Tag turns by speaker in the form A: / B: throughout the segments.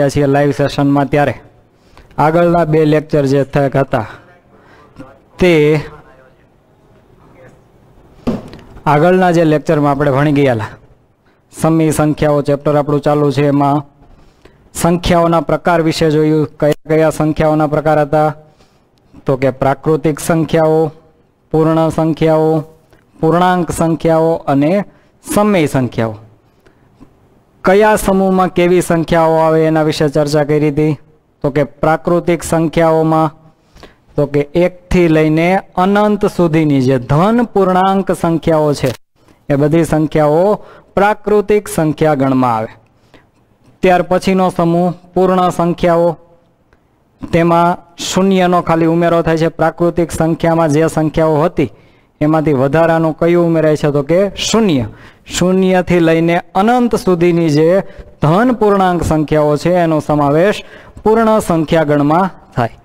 A: છીએ લાઈવ સેશનમાં ત્યારે આગળના બે લેક્ચર જે હતા તે આગળના જે લેક્ચરમાં આપણે ભણી ગયેલા સમી સંખ્યાઓ ચેપ્ટર આપણું ચાલુ છે એમાં સંખ્યાઓના પ્રકાર વિશે જોયું કયા કયા સંખ્યાઓના પ્રકાર હતા તો કે પ્રાકૃતિક સંખ્યાઓ પૂર્ણ સંખ્યાઓ પૂર્ણાંક સંખ્યાઓ અને સમય સંખ્યાઓ કયા સમૂહમાં કેવી સંખ્યાઓ આવે એના વિશે ચર્ચા કરી હતી તો કે પ્રાકૃતિક સંખ્યાઓમાં તો કે 1 થી લઈને અનંત સુધીની જે ધન પૂર્ણાંક સંખ્યાઓ છે એ બધી સંખ્યાઓ પ્રાકૃતિક સંખ્યા ગણમાં આવે ત્યાર પછીનો સમૂહ પૂર્ણ સંખ્યાઓ તેમાં શૂન્યનો ખાલી ઉમેરો થાય છે પ્રાકૃતિક સંખ્યામાં જે સંખ્યાઓ હતી એમાંથી વધારાનું કયું ઉમેરાય છે તો કે શૂન્ય શૂન્યથી લઈને અનંત સુધીની જે ધન પૂર્ણાંક સંખ્યાઓ છે એનો સમાવેશ પૂર્ણ સંખ્યા ગણમાં થાય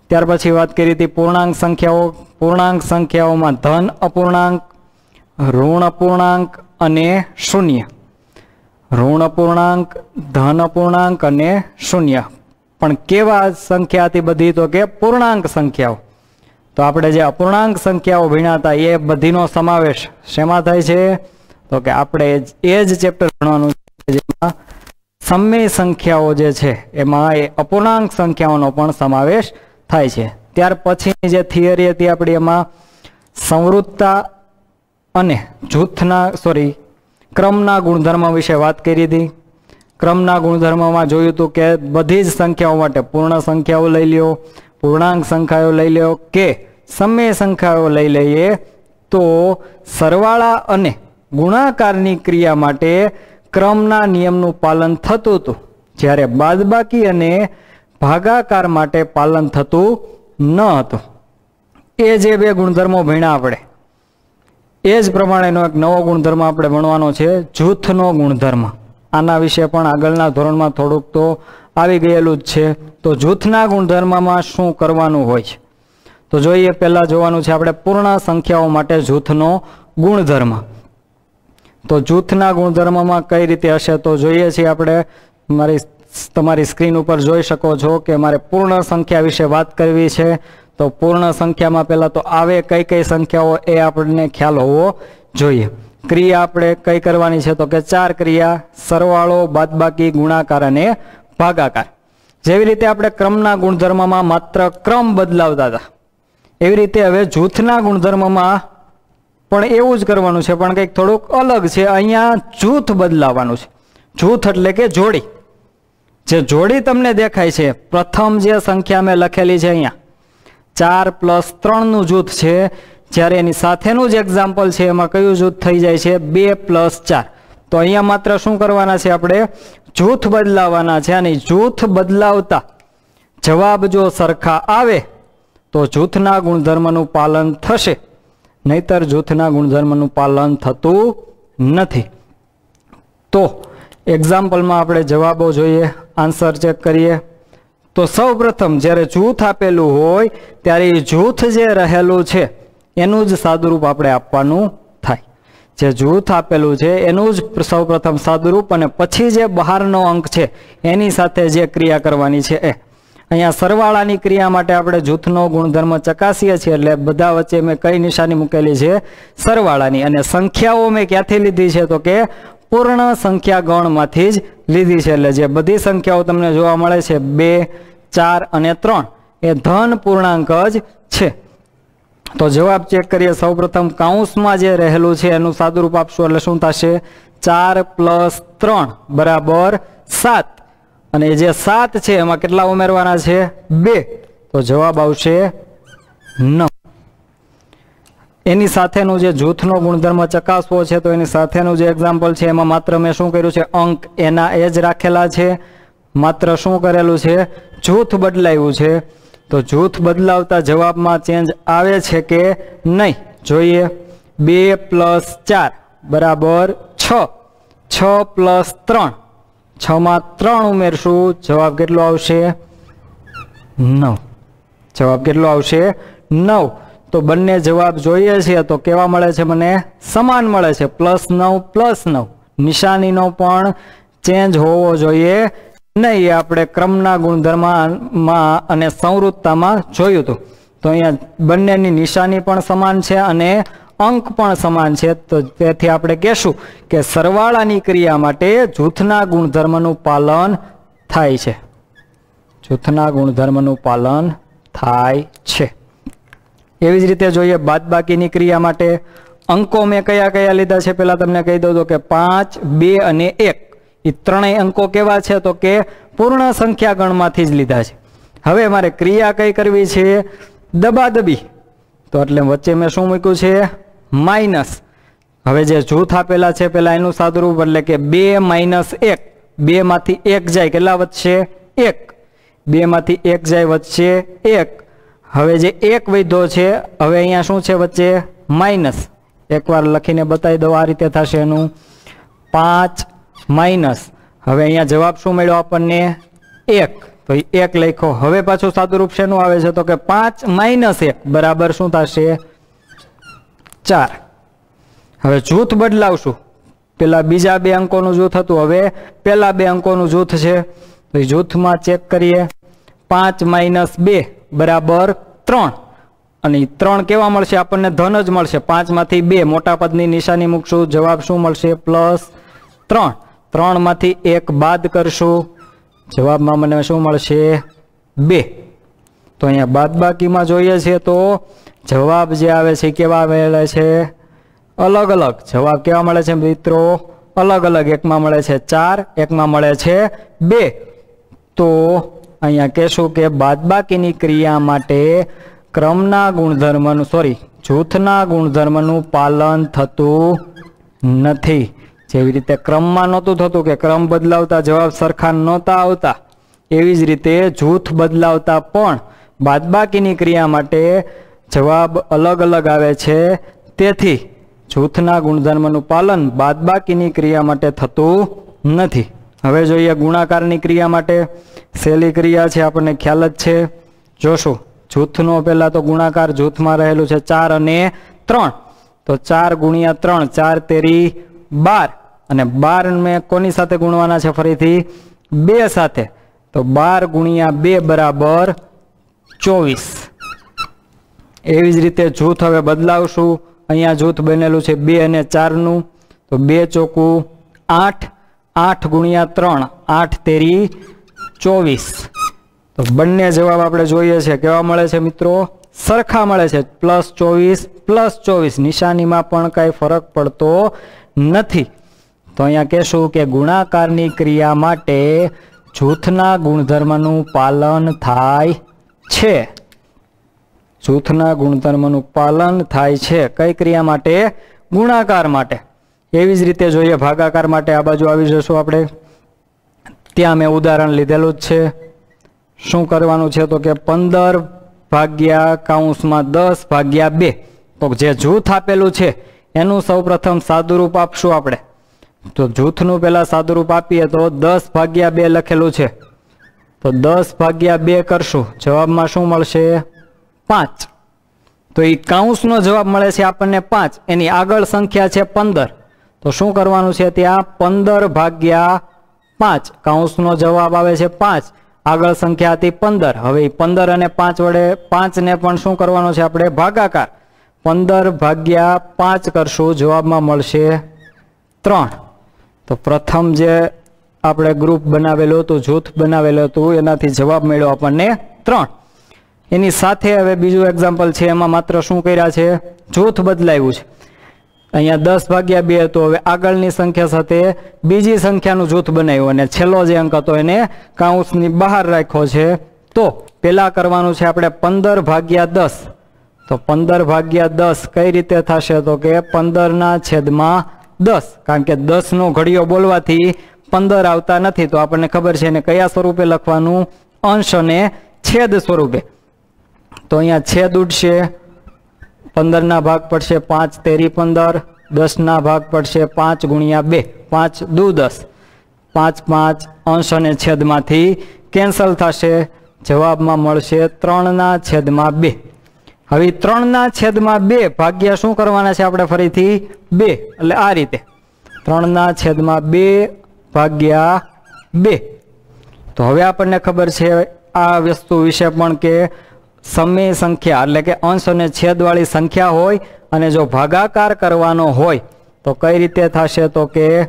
A: ત્યાર પછી વાત કરી હતી પૂર્ણાંક સંખ્યાઓમાં ધન અપૂર્ણાંક ઋણ અપૂર્ણાંક અને શૂન્ય ઋણ અપૂર્ણાંક ધન અપૂર્ણાંક અને શૂન્ય પણ કેવા સંખ્યાથી બધી તો કે પૂર્ણાંક સંખ્યાઓ તો આપણે જે અપૂર્ણાંક સંખ્યાઓ ભણ્યા હતા એ બધીનો સમાવેશ શેમાં થાય છે તો કે આપણે એ જ ચેપ્ટર ભણવાનું છે જેમાં સમય સંખ્યાઓ જે છે એમાં એ અપૂર્ણાંક સંખ્યાઓનો પણ સમાવેશ થાય છે ત્યાર પછીની જે થિયરી હતી આપણી એમાં સંવૃત્તતા અને ક્રમના ગુણધર્મ વિશે વાત કરી હતી ક્રમના ગુણધર્મમાં જોયું હતું કે બધી જ સંખ્યાઓ માટે પૂર્ણ સંખ્યાઓ લઈ લ્યો પૂર્ણાંક સંખ્યાઓ લઈ લ્યો કે સમય સંખ્યાઓ લઈ લઈએ તો સરવાળા અને ગુણાકારની ક્રિયા માટે ક્રમના નિયમનું પાલન થતું હતું જ્યારે બાદબાકી અને ભાગાકાર માટે પાલન થતું ન હતું એ જે બે ગુણધર્મો ભણ્યા આપણે એ જ પ્રમાણેનો એક નવો ગુણધર્મ આપણે ભણવાનો છે જૂથનો ગુણધર્મ આના વિશે પણ આગળના ધોરણમાં થોડુંક તો આવી ગયેલું જ છે તો જૂથના ગુણધર્મમાં શું કરવાનું હોય છે તો જોઈએ પહેલા જોવાનું છે આપણે પૂર્ણ સંખ્યાઓ માટે જૂથનો ગુણધર્મ તો જૂથના ગુણધર્મમાં કઈ રીતે હશે તો જોઈએ છીએ આપણે તમારી સ્ક્રીન ઉપર જોઈ શકો છો કે મારે પૂર્ણ સંખ્યા વિશે વાત કરવી છે તો પૂર્ણ સંખ્યામાં પહેલા તો આવે કઈ કઈ સંખ્યાઓ એ આપણને ખ્યાલ હોવો જોઈએ ક્રિયા આપણે કઈ કરવાની છે તો કે 4 ક્રિયા સરવાળો બાદબાકી ગુણાકાર અને ભાગાકાર જેવી રીતે આપણે ક્રમના ગુણધર્મમાં માત્ર ક્રમ બદલાવતા હતા એવી રીતે હવે જૂથના ગુણધર્મમાં પણ એવું જ કરવાનું છે પણ કંઈક થોડુંક અલગ છે અહીંયા જૂથ બદલાવાનું છે જૂથ એટલે કે જોડી જે જોડી તમને દેખાય છે પ્રથમ જે સંખ્યા મેં લખેલી છે અહીંયા 4 + 3 નું જૂથ છે જ્યારે એની સાથેનું જ એક્ઝામ્પલ છે એમાં કયું જૂથ થઈ જાય છે 2 + 4 તો અહીંયા માત્ર શું કરવાના છે આપણે જૂથ બદલાવાના છે અને જૂથ બદલાવતા જવાબ જો સરખા આવે તો જૂથના ગુણધર્મનું પાલન થશે નહીતર જૂથના ગુણધર્મનું પાલન થતું નથી તો એક્ઝામ્પલમાં આપણે જવાબો જોઈએ આન્સર ચેક કરીએ તો સૌપ્રથમ જ્યારે જૂથ આપેલું હોય ત્યારે જૂથ જે રહેલું છે એનું જ સાદુરૂપ આપણે આપવાનું થાય જે જૂથ આપેલું છે એનું જ સૌપ્રથમ સાદુરૂપ અને પછી જે બહારનો અંક છે એની સાથે જે ક્રિયા કરવાની છે એ અહીંયા સરવાળાની ક્રિયા માટે આપણે જૂથનો ગુણધર્મ ચકાસીએ છીએ એટલે બધા વચ્ચે મેં કઈ નિશાની મૂકેલી છે સરવાળાની અને સંખ્યાઓ મેં ક્યાંથી લીધી છે તો કે પૂર્ણ સંખ્યા ગણમાંથી જ લીધી છે એટલે જે બધી સંખ્યાઓ તમને જોવા મળે છે 2 4 અને 3 એ ધન પૂર્ણાંક જ છે તો જવાબ ચેક કરીએ સૌપ્રથમ કૌંસમાં જે રહેલું છે એનું સાદુરૂપ આપશું એટલે શું થશે 4 + 3 = 7 અને જે 7 છે એમાં કેટલા ઉમેરવાના છે 2 તો જવાબ આવશે 9 એની સાથેનું જે જૂથનો ગુણધર્મ ચકાસવો છે તો એની સાથેનું જે એક્ઝામ્પલ છે એમાં માત્ર મેં શું કર્યું છે અંક એના એ જ રાખેલા છે માત્ર શું કરેલું છે જૂથ બદલાયું છે તો જૂથ બદલાવતા જવાબમાં ચેન્જ આવે છે કે નહીં જોઈએ 2 + 4 = 6 6 + 3 6 માં 3 ઉમેરશું જવાબ કેટલો આવશે 9 જવાબ કેટલો આવશે 9 તો બંને જવાબ જોઈએ છીએ તો કેવા મળે છે મને સમાન મળે છે +9 + 9 નિશાનીનો પણ ચેન્જ હોવો જોઈએ नहीं આપણે ક્રમના ગુણધર્મમાં અને સંવૃત્તામાં જોયું હતું તો અહીંયા બંનેની નિશાની પણ સમાન છે અને અંક પણ સમાન છે તો તેથી આપણે કહેશું કે સરવાળાની ક્રિયા માટે જૂથના ગુણધર્મનું પાલન થાય છે જૂથના ગુણધર્મનું પાલન થાય છે એવી જ રીતે જોઈએ બાદબાકીની ક્રિયા માટે અંકો મેં કયા કયા લીધા છે પહેલા તમને કહી દઉં તો કે 5 2 અને 1 એ ત્રણેય અંકો કેવા છે તો કે પૂર્ણ સંખ્યા ગણમાંથી જ લીધા છે હવે મારે ક્રિયા કઈ કરવી છે દબાદબી તો એટલે વચ્ચે મેં શું મૂક્યું છે માઇનસ હવે જે જૂથ આપેલા છે પેલા એનું સાદુરૂપ એટલે કે 2 - 1 2 માંથી 1 જાય કેટલા વધશે 1 2 માંથી 1 જાય વધશે 1 હવે જે 1 વધ્યો છે હવે અહીંયા શું છે વચ્ચે માઇનસ એકવાર લખીને બતાવી દઉં આ રીતે થશે એનું 5 માઇનસ હવે અહીંયા જવાબ શું મળ્યો આપણને 1 તો 1 લખ્યો હવે પાછું સાદુરૂપ શેનું આવે છે તો કે 5 - 1 બરાબર શું થશે 4 હવે જૂથ બદલાવશું પેલા બીજા બે અંકોનું જૂથ હતું હવે પેલા બે અંકોનું જૂથ છે તો જૂથમાં ચેક કરીએ 5 - 2 બરાબર 3 અને 3 કેવા મળશે આપણને ધન જ મળશે 5 માંથી 2 મોટા પદની નિશાની મૂકશું જવાબ શું મળશે +3 3 માંથી 1 બાદ કરશું જવાબમાં મને શું મળશે 2 તો અહીંયા બાદબાકીમાં જોઈએ છે તો જવાબ જે આવે છે કેવા મળે છે અલગ અલગ જવાબ કેવા મળે છે મિત્રો અલગ અલગ એકમાં મળે છે 4 એકમાં મળે છે 2 તો અહીંયા કહેશું કે બાદબાકીની ક્રિયા માટે ક્રમના ગુણધર્મનું જૂથના ગુણધર્મનું પાલન થતું નથી જેવી રીતે ક્રમમાં નહોતું થતું કે ક્રમ બદલાવતા જવાબ સરખા નહોતા આવતા એવી જ રીતે જૂથ બદલાવતા પણ બાદબાકીની ક્રિયા માટે જવાબ અલગ અલગ આવે છે તેથી જૂથના ગુણધર્મનું પાલન બાદબાકીની ક્રિયા માટે થતું નથી હવે જોઈએ ગુણાકારની ક્રિયા માટે સહેલી ક્રિયા છે આપણને ખ્યાલ જ છે જોશું જૂથનો પહેલા તો ગુણાકાર જૂથમાં રહેલું છે 4 અને 3 તો 4 × 3 4 તેરી 12 અને 12 મેં કોની સાથે ગુણવાના છે ફરીથી 2 સાથે તો 12 × 2 બરાબર 24 એવી જ રીતે જૂથ હવે બદલાવશું અહીંયા જૂથ બનેલું છે 2 અને 4 નું તો 2 ચોકું 8 8 × 3 8 તેરી 24 તો બંને જવાબ આપણે જોઈએ છે કેવા મળે છે મિત્રો સરખા મળે છે +24 નિશાનીમાં પણ કાંઈ ફરક પડતો નથી તો અહીંયા કહેશું કે ગુણાકારની ક્રિયા માટે જૂથના ગુણધર્મનું પાલન થાય છે જૂથના ગુણધર્મનું પાલન થાય છે કઈ ક્રિયા માટે ગુણાકાર માટે એવી જ રીતે જોઈએ ભાગાકાર માટે આ બાજુ આવી જશું આપણે ત્યાં મેં ઉદાહરણ લીધેલું જ છે શું કરવાનું છે તો કે 15 ભાગ્યા કૌંસમાં 10 ભાગ્યા 2 તો જે જૂથ આપેલું છે એનું સૌપ્રથમ સાદુરૂપ આપશું આપણે તો જૂથનું પહેલા સાદુરૂપ આપીએ તો 10 ભાગ્યા 2 લખેલું છે તો 10 ભાગ્યા 2 કરશું જવાબમાં શું મળશે 5 તો એ કૌંસનો જવાબ મળે છે આપણને 5 એની આગળ સંખ્યા છે 15 તો શું કરવાનું છે ત્યાં 15 ભાગ્યા 5 કૌંસનો જવાબ આવે છે 5 આગળ સંખ્યા હતી 15 હવે 15 અને 5 વડે 5 ને પણ શું કરવાનો છે આપણે ભાગાકાર 15 ભાગ્યા 5 કરશું જવાબમાં મળશે 3 તો પ્રથમ જે આપણે ગ્રુપ બનાવેલું હતું જૂથ બનાવેલું હતું એનાથી જવાબ મળ્યો આપણને 3 એની સાથે હવે બીજું એક્ઝામ્પલ છે એમાં માત્ર શું કર્યા છે જૂથ બદલાયું છે અહીંયા 10 ભાગ્યા 2 હતો હવે આગળની સંખ્યા સાથે બીજી સંખ્યાનું જૂથ બનાવ્યું અને છેલ્લો જે અંક હતો એને કૌંસની બહાર રાખ્યો છે તો પેલા કરવાનું છે આપણે 15 ભાગ્યા 10 તો 15 ભાગ્યા 10 કઈ રીતે થશે તો કે 15/10 કારણ કે 10 નો ઘડિયો બોલવાથી 15 આવતા નથી તો આપણને ખબર છે એને કયા સ્વરૂપે લખવાનું અંશ અને છેદ સ્વરૂપે તો અહીંયા છેદ ઉડશે 15 ના ભાગ પડશે 5 તેરી 15 10 ના ભાગ પડશે 5 × 2 5 દુ 10 5 5 અંશ અને છેદમાંથી કેન્સલ થશે જવાબમાં મળશે 3/2 હવે 3/2 ભાગ્યા શું કરવાના છે આપણે ફરીથી 2 એટલે આ રીતે 3/2 ભાગ્યા 2 तो हवे आपने खबर है आ वस्तु विषे पण के समय संख्या एटले के अंश अने छेदवाળી संख्या होय अने जो भागाकार करवानो होय तो कई रीते थशे तो के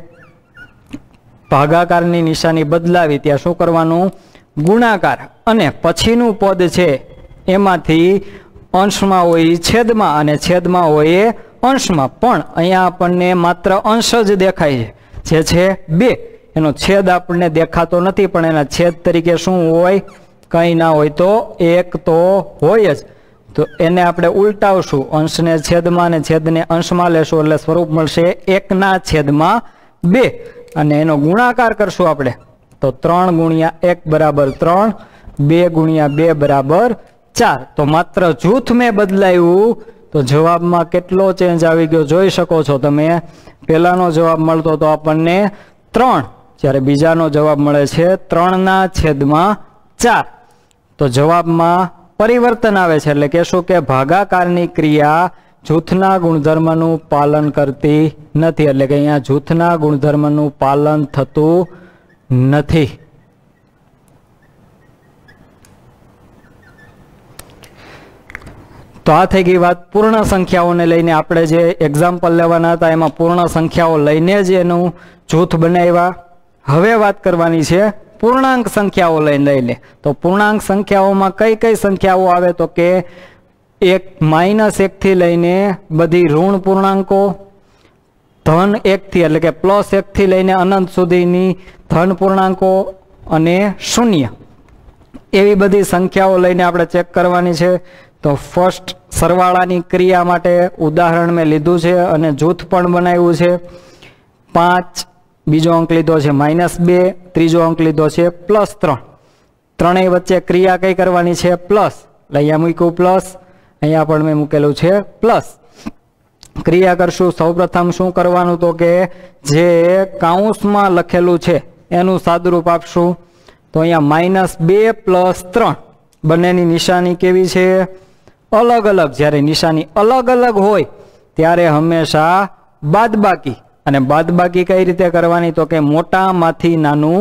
A: भागाकारनी निशानी बदलावी त्यां शुं करवानुं गुणाकार अने पछीनुं पद छे एमांथी अंशमां होय छेदमां अने छेदमां होय अंशमां पण अहींया आपणने मात्र अंश ज देखाय छे जे छे 2 एनो छेद आपणे देखातो नथी पण एना छेद तरीके शुं होय कई ना होय तो 1 तो होय ज तो एने आपणे उलटावशुं अंशने छेदमां ने छेदने अंशमां लेशुं એટલે સ્વરૂપ મળશે 1 ના છેદમાં 2 અને એનો ગુણાકાર કરશું આપણે તો 3 ગુણ્યા 1 બરાબર 3 2 ગુણ્યા 2 બરાબર 4 તો માત્ર જૂથ મેં બદલાયું તો જવાબમાં કેટલો ચેન્જ આવી ગયો જોઈ શકો છો તમે પહેલાનો જવાબ મળતો તો આપણને 3 જ્યારે બીજાનો જવાબ મળે છે 3 ના છેદમાં 4 તો જવાબમાં परिवर्तन आवे छे એટલે કે શું કે ભાગાકારની ક્રિયા જૂથના ગુણધર્મનું પાલન કરતી નથી એટલે કે અહીંયા જૂથના ગુણધર્મનું પાલન થતું નથી। तो आ थई गई बात पूर्ण संख्याओने लईने आपणे जे एक्जाम्पल लेवाना हता एमां पूर्ण संख्याओ लईने ज एनुं जूथ बनाव्या। हवे बात करवानी छे पूर्णांक संख्याओ लईने। तो पूर्णांक संख्याओं में कई कई संख्याओं आवे तो के -1 थी लईने बधी ऋण पूर्णांको, धन 1 थी एटले के +1 थी लईने अनंत सुधीनी धन पूर्णांको अने शून्य एवी बधी संख्याओ लईने आपणे चेक करवानी छे। तो फर्स्ट सरवाळानी क्रिया माटे उदाहरण में लीधुं छे अने जूथ पण बनाव्युं छे। 5 बीजो अंक लीधो छे -2, त्रीजो अंक लीधो छे +3। त्रणेय वच्चे क्रिया कई करवानी छे प्लस, अहींया मूक्युं प्लस, अहींया पण मैं मूकेलुं छे प्लस। क्रिया करशुं सौप्रथम शुं करवानुं तो के जे काउंसमां लखेलुं छे एनुं सादुरूप आपशुं। तो अहींया -2 + 3 बंनेनी निशानी केवी छे अलग अलग। ज्यारे निशानी अलग अलग होय त्यारे हमेशा बादबाकी અને બાદબાકી કઈ રીતે કરવાની તો કે મોટામાંથી નાનું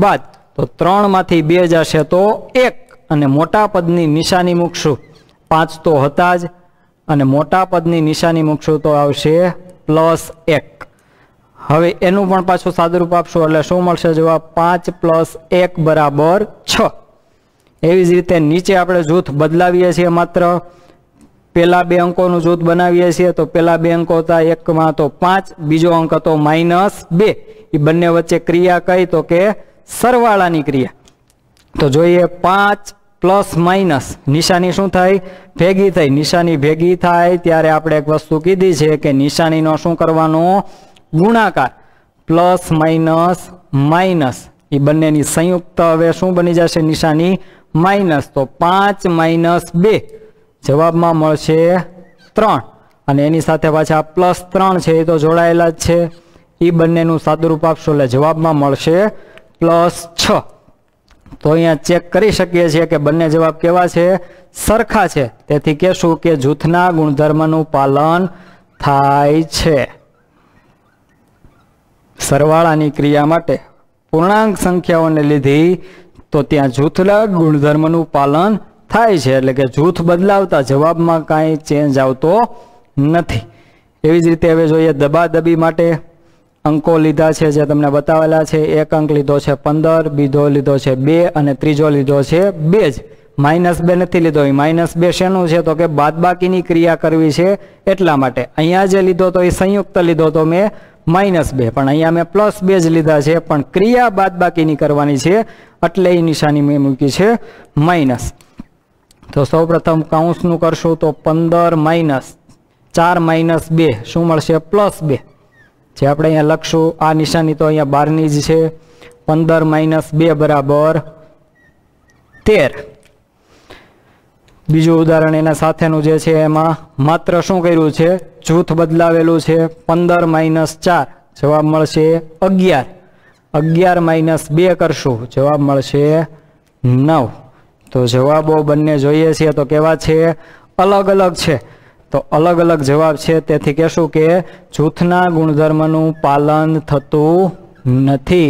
A: બાદ। તો 3 માંથી 2 જશે તો 1 અને મોટા પદની નિશાની મૂકશું। 5 તો હતા જ અને મોટા પદની નિશાની મૂકશું તો આવશે +1। હવે એનું પણ પાછું સાદુરૂપ આપશું એટલે શું મળશે જવાબ 5 + 1 બરાબર 6। એવી જ રીતે નીચે આપણે જૂથ બદલાવીએ છીએ માત્ર पहला 2 अंकों जूथ बनावीए छीए। तो पहला 2 अंको था 1 में तो 5, बीजो अंक तो -2। ये बंने वच्चे क्रिया कई तो के सरवाळानी क्रिया। तो जोईए 5 + निशानी शुं थाय भेगी थई। निशानी भेगी थाय त्यारे आपणे एक वस्तु कीधी छे के निशानीनो शुं करवानो गुणाकार +- ये बंनेनी संयुक्त हवे शुं बनी जशे निशानी माइनस। तो 5 - 2 जवाब में मळशे 3 अने एनी साथे पाछा +3 छे तो जोड़ायेला ज छे। ई बंनेनुं सादुरूप आपशो એટલે जवाब में मळशे +6। तो अहींया चेक करी शकीए छीए के बंने जवाब केवा छे सरखा छे। तेथी कहेशुं के जूथना गुणधर्मनुं पालन थाय छे। सरवाळानी क्रिया माटे पूर्णांक संख्याओने लीधी तो त्यां जूथना गुणधर्मनुं पालन थाय छे એટલે કે જૂથ બદલાવતા જવાબમાં કાંઈ ચેન્જ આવતો નથી। એવી જ રીતે હવે જોઈએ દબાદબી માટે અંકો લીધા છે જે તમને બતાવેલા છે। એક અંક લીધો છે 15, બીજો લીધો છે 2 અને ત્રીજો લીધો છે 2 જ। -2 નથી લીધો। -2 શેનું છે તો કે બાદબાકીની ક્રિયા કરવી છે એટલા માટે। અહીંયા જે લીધો તો એ સંયુક્ત લીધો તો મેં -2 પણ અહીંયા મેં +2 જ લીધા છે પણ ક્રિયા બાદબાકીની કરવાની છે એટલે એ નિશાની મેં મૂકી છે માઇનસ। तो सौ प्रथम काउंसनु करशुं तो 15 - 4 - 2 शुं मळशे +2। जे आपणे अहींया लखशुं आ निशानी तो अहींया 12 नी ज छे। 15 - 2 बराबर 13। बीजुं उदाहरण एना साथेनुं जे छे एमां मात्र शुं कर्युं छे जूथ बदलावेलुं छे। 15 - 4 जवाब मळशे 11। 11 - 2 करशुं जवाब मळशे 9। तो जवाबों बंने जोईए छे तो केवा छे अलग अलग छे। तो अलग अलग जवाब छे तेथी कहेशुं के जूथना गुणधर्मनुं पालन थतुं नथी।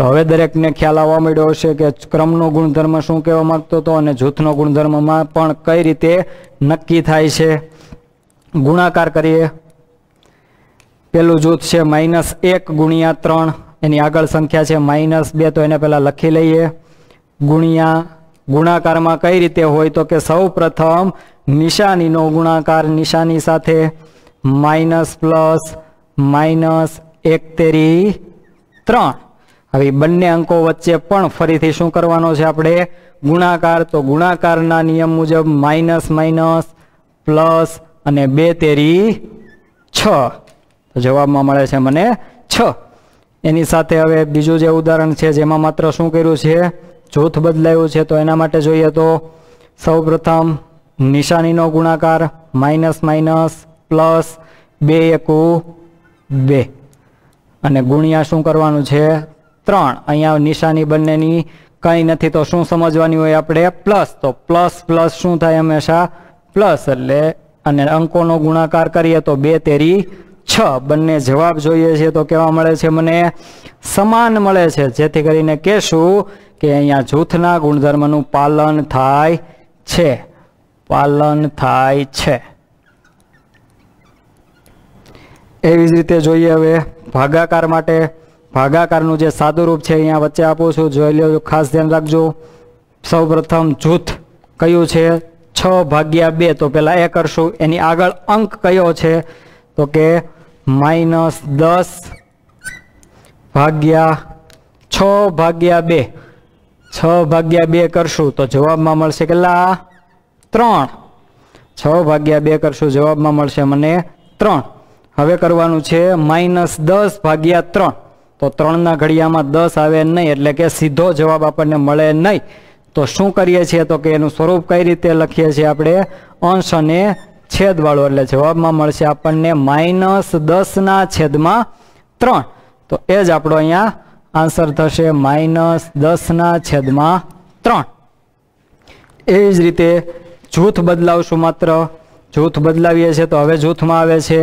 A: તો હવે દરેકને ખ્યાલ આવવા મળ્યો હશે કે ક્રમનો ગુણધર્મ શું કહેવા માંગતો હતો અને જૂથનો ગુણધર્મમાં પણ કઈ રીતે નક્કી થાય છે. ગુણાકાર કરીએ. પેલું જૂથ છે -1 ગુણ્યા 3, એની આગળ સંખ્યા છે -2, તો એને પહેલા લખી લઈએ. ગુણ્યા ગુણાકારમાં કઈ રીતે હોય તો કે સૌ પ્રથમ નિશાનીનો ગુણાકાર નિશાની સાથે, માઇનસ પ્લસ માઇનસ 1 તેરી 3. હવે બંને અંકો વચ્ચે પણ ફરીથી શું કરવાનો છે આપણે? ગુણાકાર. તો ગુણાકારના નિયમ મુજબ માઇનસ માઇનસ પ્લસ અને 2 તેરી 6. તો જવાબમાં મળે છે મને 6. એની સાથે હવે બીજું જે ઉદાહરણ છે જેમાં માત્ર શું કર્યું છે? જૂથ બદલાયું છે. તો એના માટે જોઈએ તો સૌ પ્રથમ નિશાનીનો ગુણાકાર માઇનસ માઇનસ પ્લસ 2 એકુ 2 અને ગુણ્યા શું કરવાનું છે? 3. અહીંયા નિશાની બંનેની કંઈ નથી તો શું સમજવાની હોય આપણે? પ્લસ. તો પ્લસ પ્લસ શું થાય? હંમેશા પ્લસ. એટલે અને અંકોનો ગુણાકાર કરીએ તો 2 તેરી 6. બંને જવાબ જોઈએ છે તો કેવા મળે છે મને? સમાન મળે છે. જેથી કરીને કહેશું કે અહીંયા જૂથના ગુણધર્મનું પાલન થાય છે. પાલન થાય છે. એવી જ રીતે જોઈએ હવે ભાગાકાર માટે. ભાગાકારનું જે સાદું રૂપ છે અહીંયા વચ્ચે આપું છું, જોઈ લો, ખાસ ધ્યાન રાખજો. સૌ પ્રથમ જૂથ કયું છે? 6/2. તો પેલા એ કરશું. એની આગળ અંક કયો છે તો કે -10 ભાગ્યા 6/2. 6/2 કરશું તો જવાબમાં મળશે કેટલા? 3. 6/2 કરશું, જવાબમાં મળશે મને 3. હવે કરવાનું છે -10/3. તો 3ના ઘડિયામાં 10 આવે નહીં, એટલે કે સીધો જવાબ આપણને મળે નહીં. તો શું કરીએ છીએ તો કે એનું સ્વરૂપ કઈ રીતે લખીએ છીએ આપણે? અંશ અને છેદવાળું. એટલે જવાબમાં મળશે આપણને -10/3. તો એ જ આપણો અહીંયા આન્સર થશે -10/3. એવી જ રીતે જૂથ બદલાવશું. માત્ર જૂથ બદલાવીએ છીએ તો હવે જૂથમાં આવે છે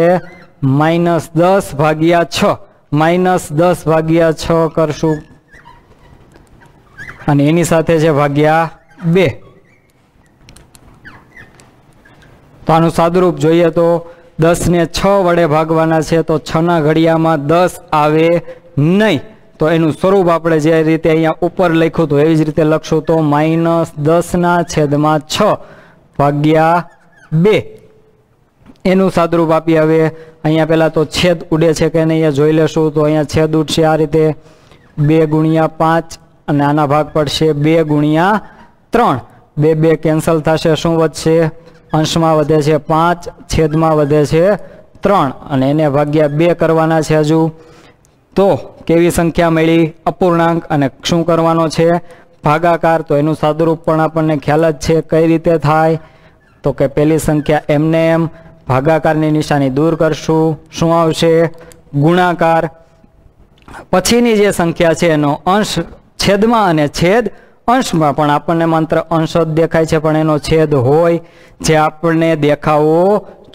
A: -10/6. -10/6 કરશું અને એની સાથે છે /2. તો આનું સાદુરૂપ જોઈએ તો 10 ને 6 વડે ભાગવાના છે તો 6ના ઘડિયામાં 10 આવે નહીં. તો એનું સ્વરૂપ આપણે જે રીતે અહીંયા ઉપર લખ્યું હતું એવી જ રીતે લખશું. તો -10/6/2 એનું સાદુરૂપ આપીએ. હવે અહીંયા પહેલા તો છેદ ઉડે છે કે નહીં એ જોઈ લેશું. તો અહીંયા છેદ ઉડશે આ રીતે 2/5 અને આના ભાગ પડશે 2/3. 2 કેન્સલ થશે. શું વધશે? અંશમાં વધે છે 5, છેદમાં વધે છે 3 અને એને /2 કરવાના છે હજુ. તો કેવી સંખ્યા મળી? અપૂર્ણાંક. અને શું કરવાનો છે? ભાગાકાર. તો એનું સાદુરૂપ પણ આપણને ખ્યાલ જ છે કઈ રીતે થાય. તો કે પહેલી સંખ્યા એમને એમ, ભાગાકારની નિશાની દૂર કરશું. શું આવશે? ગુણાકાર. પછીની જે સંખ્યા છે એનો અંશ છેદમાં અને છેદ અંશમાં. પણ આપણને માત્ર અંશ જ દેખાય છે પણ એનો છેદ હોય જે આપણને દેખાવો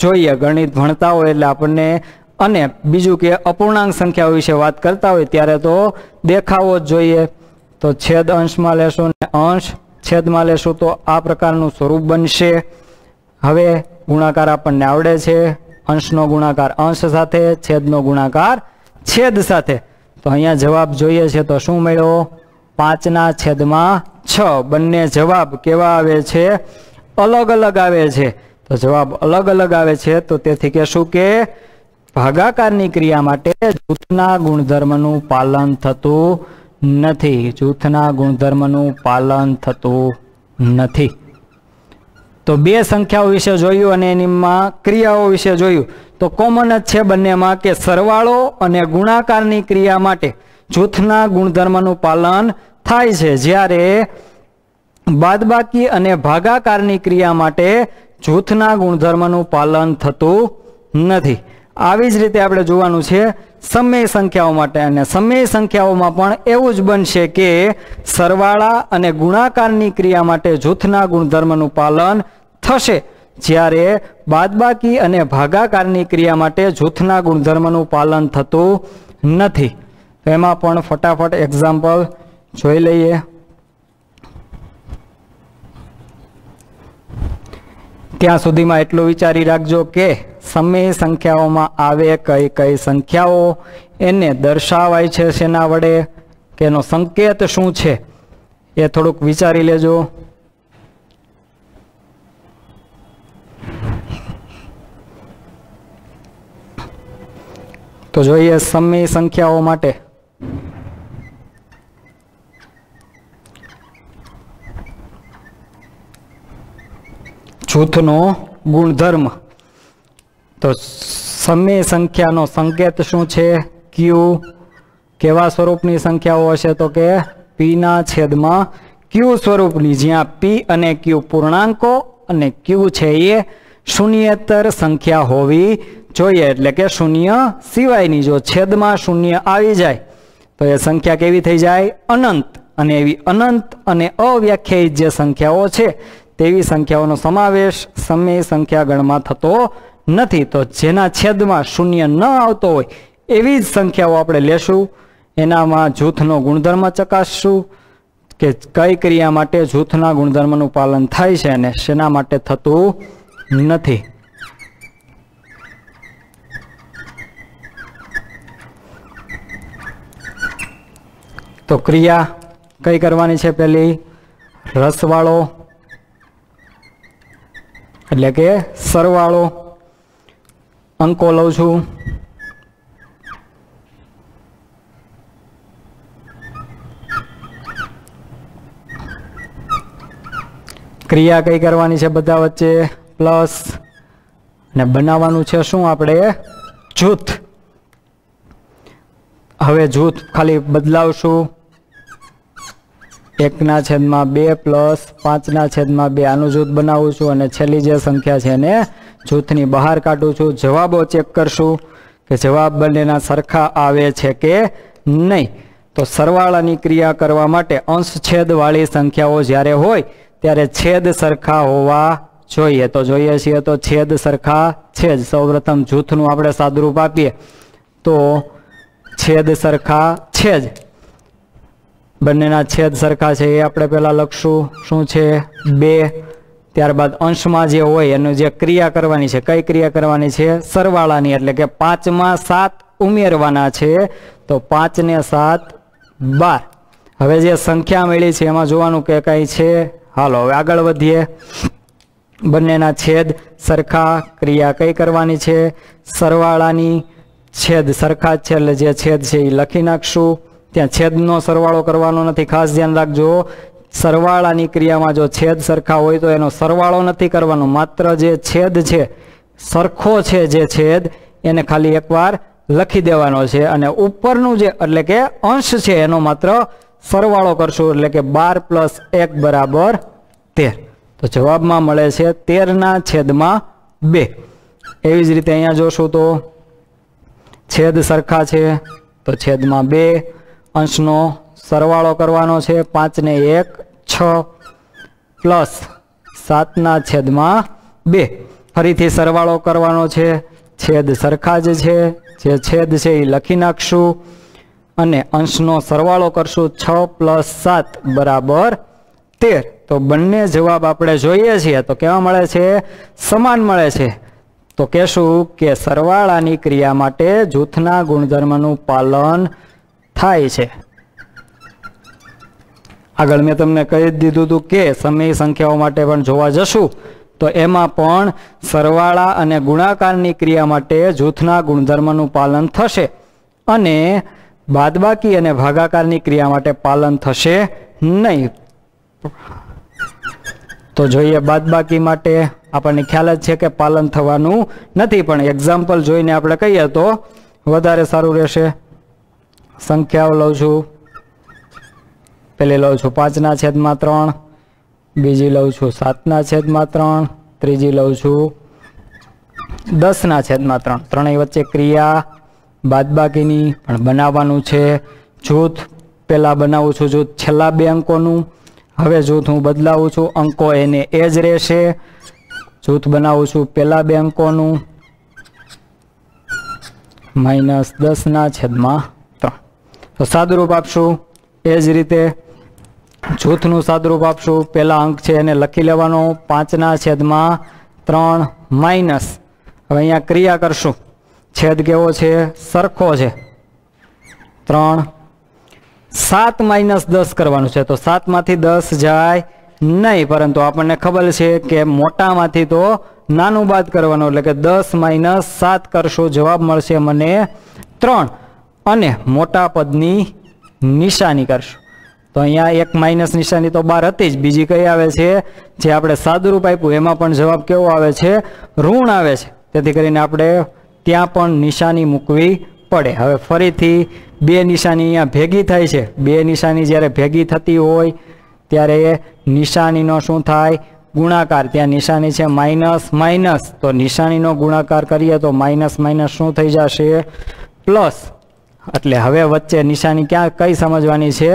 A: જોઈએ. ગણિત ભણતા હોય એટલે આપણને, અને બીજું કે અપૂર્ણાંક સંખ્યાઓ વિશે વાત કરતા હોય ત્યારે તો દેખાવો જ જોઈએ. તો છેદ અંશમાં લેશું ને અંશ છેદમાં લેશું તો આ પ્રકારનું સ્વરૂપ બનશે. હવે ગુણાકાર આપણને આવડે છે. અંશનો ગુણાકાર અંશ સાથે, છેદનો ગુણાકાર છેદ સાથે. તો અહીંયા જવાબ જોઈએ છે તો શું મળ્યો? 5/6. બંને જવાબ કેવા આવે છે? અલગ અલગ આવે છે. તો જવાબ અલગ અલગ આવે છે તો તેથી કહેશું કે ભાગાકારની ક્રિયા માટે જૂથના ગુણધર્મનું પાલન થતું નથી. જૂથના ગુણધર્મનું પાલન થતું નથી. તો બે સંખ્યાઓ વિશે જોયું અને એનીમાં ક્રિયાઓ વિશે જોયું. તો કોમન જ છે બંનેમાં કે સરવાળો અને ગુણાકારની ક્રિયા માટે જૂથના ગુણધર્મનું પાલન થાય છે, જ્યારે બાદબાકી અને ભાગાકારની ક્રિયા માટે જૂથના ગુણધર્મનું પાલન થતું નથી. આવી જ રીતે આપણે જોવાનું છે સમય સંખ્યાઓ માટે. અને સમય સંખ્યાઓમાં પણ એવું જ બનશે કે સરવાળા અને ગુણાકારની ક્રિયા માટે જૂથના ગુણધર્મનું પાલન થશે, જ્યારે બાદબાકી અને ભાગાકારની ક્રિયા માટે જૂથના ગુણધર્મનું પાલન થતું નથી. તો એમાં પણ ફટાફટ એક્ઝામ્પલ જોઈ લઈએ। ત્યાં સુધીમાં એટલું વિચારી રાખજો કે સમય સંખ્યાઓમાં આવે કઈ કઈ સંખ્યાઓ, એને દર્શાવાય છે શેના વડે, કે એનો સંકેત શું છે એ થોડુંક વિચારી લેજો। તો જોઈએ સમય સંખ્યાઓ માટે જૂથનો ગુણધર્મ। તો સમય સંખ્યાનો સંકેત શું છે? ક્યુ। કેવા સ્વરૂપની સંખ્યાઓ હશે? તો કે પી ના છેદમાં ક્યુ સ્વરૂપની, જ્યાં પી અને ક્યુ પૂર્ણાંકો અને ક્યુ છે એ શૂન્યેતર સંખ્યા હોવી જોઈએ, એટલે કે શૂન્ય સિવાયની। જો છેદમાં શૂન્ય આવી જાય તો એ સંખ્યા કેવી થઈ જાય? અનંત। અને એવી અનંત અને અવ્યાખ્યાયિત જે સંખ્યાઓ છે તેવી સંખ્યાઓનો સમાવેશ સમય સંખ્યા ગણમાં થતો નથી। તો જેના છેદમાં શૂન્ય ન આવતો હોય એવી જ સંખ્યાઓ આપણે લેશું। એનામાં જૂથનો ગુણધર્મ ચકાસશું કે કઈ ક્રિયા માટે જૂથના ગુણધર્મનું પાલન થાય છે અને શેના માટે થતું નથી। તો ક્રિયા કઈ કરવાની છે? પેલી રસવાળો એટલે કે સરવાળો। અંકો લઉં છું। ક્રિયા કઈ કરવાની છે? બધા વચ્ચે પ્લસ, અને બનાવવાનું છે શું? આપણે જૂથ। હવે જૂથ ખાલી બદલાવશું। 1/2 પ્લસ 5/2 આનું જૂથ બનાવું છું અને છેલ્લી જે સંખ્યા છે એને જૂથની બહાર કાઢું છું। જવાબો ચેક કરશું કે જવાબ બંનેના સરખા આવે છે કે નહીં। તો સરવાળાની ક્રિયા કરવા માટે અંશ છેદ વાળી સંખ્યાઓ જ્યારે હોય ત્યારે છેદ સરખા હોવા જોઈએ। તો જોઈએ છીએ તો છેદ સરખા છે જ। સૌપ્રથમ જૂથનું આપણે સાદુરૂપ આપીએ તો છેદ સરખા છે જ। બંનેના છેદ સરખા છે એ આપણે પહેલા લખશું। શું છે? 2। ત્યારબાદ અંશમાં જે હોય એનું જે ક્રિયા કરવાની છે, કઈ ક્રિયા કરવાની છે? સરવાળાની, એટલે કે 5માં 7 ઉમેરવાના છે। તો 5 ને 7 12। હવે જે સંખ્યા મળી છે એમાં જોવાનું કે કઈ છે। હાલો હવે આગળ વધીએ। બંનેના છેદ સરખા, ક્રિયા કઈ કરવાની છે? સરવાળાની। છેદ સરખા જ છે એટલે જે છેદ છે એ લખી નાખશું। ત્યાં છેદનો સરવાળો કરવાનો નથી, ખાસ ધ્યાન રાખજો। સરવાળાની ક્રિયામાં જો છેદ સરખા હોય તો એનો સરવાળો નથી કરવાનો, માત્ર જે છેદ છે સરખો છે જે છેદ એને ખાલી એકવાર લખી દેવાનો છે। અને ઉપરનું જે એટલે કે અંશ છે એનો માત્ર સરવાળો કરશું, એટલે કે 12 + 1 = 13। તો જવાબમાં મળે છે 13/2। એવી જ રીતે અહીંયા જોશું તો છેદ સરખા છે તો છેદમાં 2, અંશનો સરવાળો કરવાનો છે। 5 ને 1 6 પ્લસ 7/2। ફરીથી સરવાળો કરવાનો છે। છેદ સરખા જ છે, જે છેદ છે એ લખી નાખશું અને અંશનો સરવાળો કરશું। 6 + 7 = 13। તો બંને જવાબ આપણે જોઈએ છીએ તો કેવા મળે છે? સમાન મળે છે। તો કહેશું કે સરવાળાની ક્રિયા માટે જૂથના ગુણધર્મનું પાલન થાય છે। આગળ મેં તમને કહી દીધું હતું કે સમય સંખ્યાઓ માટે પણ જોવા જશું તો એમાં પણ સરવાળા અને ગુણાકારની ક્રિયા માટે જૂથના ગુણધર્મનું પાલન થશે અને બાદબાકી અને ભાગાકારની ક્રિયા માટે પાલન થશે નહીં। તો જોઈએ બાદબાકી માટે આપણને ખ્યાલ જ છે કે પાલન થવાનું નથી, પણ એક્ઝામ્પલ જોઈને આપણે કહીએ તો વધારે સારું રહેશે। સંખ્યાઓ લઉં છું। પહેલી લઉં છું 5/3, બીજી લઉં છું 7/3, ત્રીજી લઉં છું 10/3। ત્રણેય વચ્ચે ક્રિયા બાદબાકીની પણ બનાવવાનું છે। જૂથ પહેલા બનાવું છું જૂથ છેલ્લા 2 અંકોનું। હવે જૂથ હું બદલાવું છું, અંકો એને એ જ રહેશે। જૂથ બનાવું છું પહેલા 2 અંકોનું -10/3। તો તો સાદુરૂપ આપશું એ જ રીતે જૂથનું સાદુરૂપ આપશું। પહેલા અંક છે એને લખી લેવાનો 5/3 માઇનસ, હવે અહીંયા ક્રિયા કરશું, છેદ કેવો છે? સરખો છે 3, 7 - 10 કરવાનું છે, તો 7 માંથી 10 જાય નહીં, પરંતુ આપણને ખબર છે કે મોટામાંથી તો નાનું બાદ કરવાનું, એટલે કે 10 - 7 કરશો, જવાબ મળશે મને 3, અને મોટા પદની નિશાની કરશું તો અહીંયા એક માઇનસ નિશાની તો બહાર હતી જ, બીજી કઈ આવે છે? જે આપણે સાદુરૂપ આપ્યું એમાં પણ જવાબ કેવો આવે છે? ઋણ આવે છે, તેથી કરીને આપણે ત્યાં પણ નિશાની મૂકવી પડે। હવે ફરીથી બે નિશાની અહીંયા ભેગી થાય છે, બે નિશાની જ્યારે ભેગી થતી હોય ત્યારે નિશાનીનો શું થાય? ગુણાકાર। ત્યાં નિશાની છે માઇનસ માઇનસ, તો નિશાનીનો ગુણાકાર કરીએ તો માઇનસ માઇનસ શું થઈ જશે? પ્લસ। એટલે હવે વચ્ચે નિશાની ક્યાં કઈ સમજવાની છે?